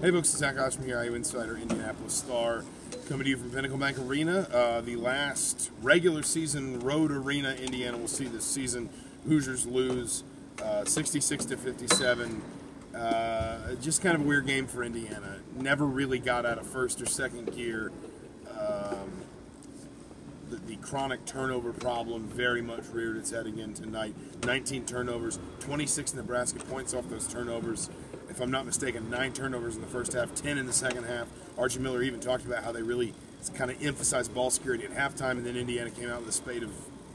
Hey folks, it's Zach Osterman here, IU Insider, Indianapolis Star, coming to you from Pinnacle Bank Arena. The last regular season road arena Indiana will see this season. Hoosiers lose 66-57. Just kind of a weird game for Indiana. Never really got out of first or second gear. The chronic turnover problem very much reared its head again tonight. 19 turnovers, 26 Nebraska points off those turnovers. If I'm not mistaken, 9 turnovers in the first half, 10 in the second half. Archie Miller even talked about how they really kind of emphasized ball security at halftime, and then Indiana came out with a spate of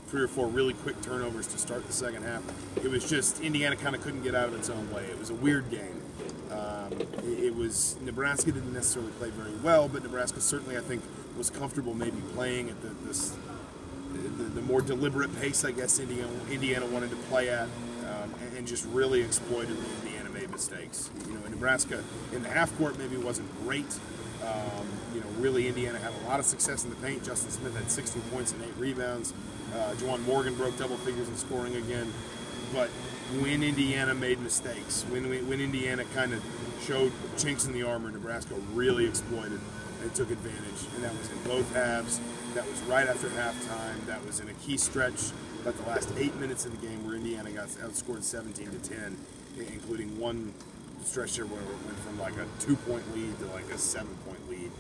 3 or 4 really quick turnovers to start the second half. It was just, Indiana kind of couldn't get out of its own way. It was a weird game. Nebraska didn't necessarily play very well, but Nebraska certainly, I think, was comfortable maybe playing at the more deliberate pace, I guess, Indiana wanted to play at, and just really exploited the Indiana made mistakes. You know, in Nebraska, in the half court, maybe wasn't great. Really, Indiana had a lot of success in the paint. Justin Smith had 16 points and 8 rebounds. Juwan Morgan broke double figures in scoring again. But when Indiana made mistakes, when Indiana kind of showed chinks in the armor, Nebraska really exploited and took advantage. And that was in both halves. That was right after halftime. That was in a key stretch, about the last 8 minutes of the game, where Indiana got outscored 17-10, including one stretch there where it went from like a 2-point lead to like a 7-point lead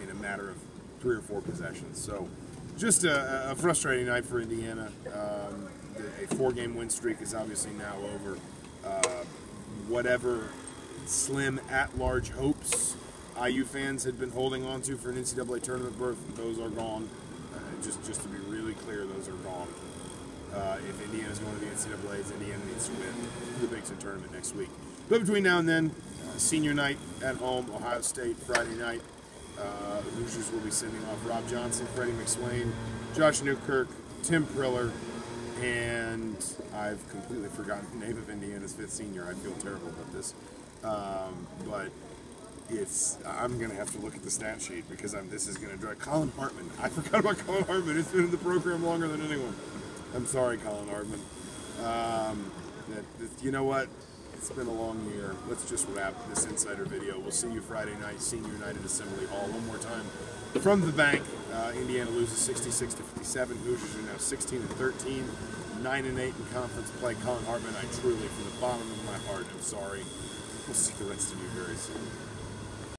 in a matter of 3 or 4 possessions. So just a frustrating night for Indiana. A 4-game win streak is obviously now over. Whatever slim at-large hopes IU fans had been holding on to for an NCAA tournament berth, those are gone. Just to be really clear, those are gone. If Indiana's going to the NCAAs, Indiana needs to win the Big Ten tournament next week. But between now and then, senior night at home, Ohio State, Friday night. The Hoosiers will be sending off Rob Johnson, Freddie McSwain, Josh Newkirk, Tim Priller, and I've completely forgotten the name of Indiana's 5th senior. I feel terrible about this. But I'm going to have to look at the stat sheet because this is going to drive Colin Hartman. I forgot about Colin Hartman. It's been in the program longer than anyone. I'm sorry, Colin Hartman. You know what? It's been a long year. Let's just wrap this Insider video. We'll see you Friday night, Senior Night at Assembly Hall. One more time. From the bank, Indiana loses 66-57. Hoosiers are now 16-13, 9-8 in conference play. Colin Hartman, I truly, from the bottom of my heart, am sorry. We'll see the rest of you very soon.